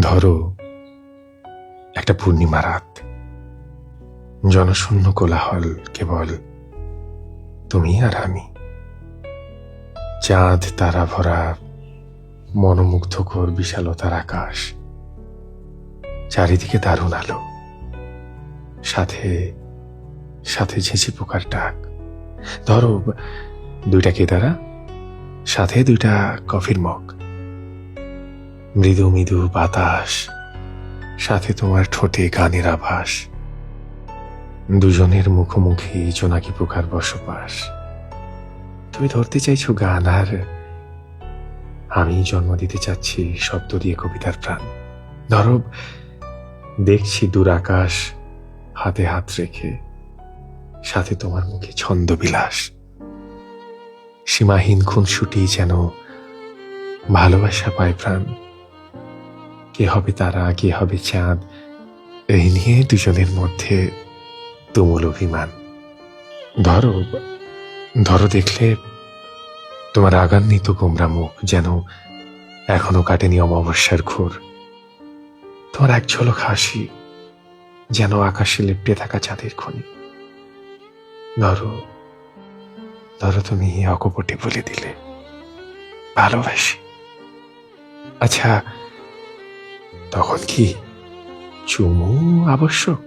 ধরো একটা পূর্ণিমা রাত, জনশূন্য কোলাহল, কেবল তুমি আর আমি। চাঁদ তারা ভরা মনোমুগ্ধকর বিশালতার আকাশ, চারিদিকে দারুণ আলো, সাথে সাথে ঝিঝি পোকার ডাক। ধরো দুইটা কেদারা, সাথে দুইটা কফির মগ, মৃদু মৃদু বাতাস, সাথে তোমার ঠোঁটে গানের আভাস, দুজনের মুখোমুখি জোনাকি পোকার বসবাস। তুমি ধরতে চাইছো গান, আর আমি জন্ম দিতে চাচ্ছি শব্দ দিয়ে কবিতার প্রাণ। ধরো দেখছি দূর আকাশ, হাতে হাত রেখে, সাথে তোমার মুখে ছন্দ বিলাস, সীমাহীন খুনসুটি যেন ভালোবাসা পায় প্রাণ। কে হবে তারা, কে হবে চাঁদ, এই নিয়ে দুজনের মধ্যে তুমুল অভিমান। ধরো ধরো দেখলে তোমার রাগান্বিত গোমরা মুখ, যেন এখনো কাটেনি অমাবস্যার ঘোর। তোমার এক ঝলক হাসি, যেন আকাশে লেপ্টে থাকা চাঁদের খনি। ধরো ধরো তুমি অকপটে বলে দিলে ভালোবাসি। আচ্ছা, তখন কি চুমু আবশ্যক?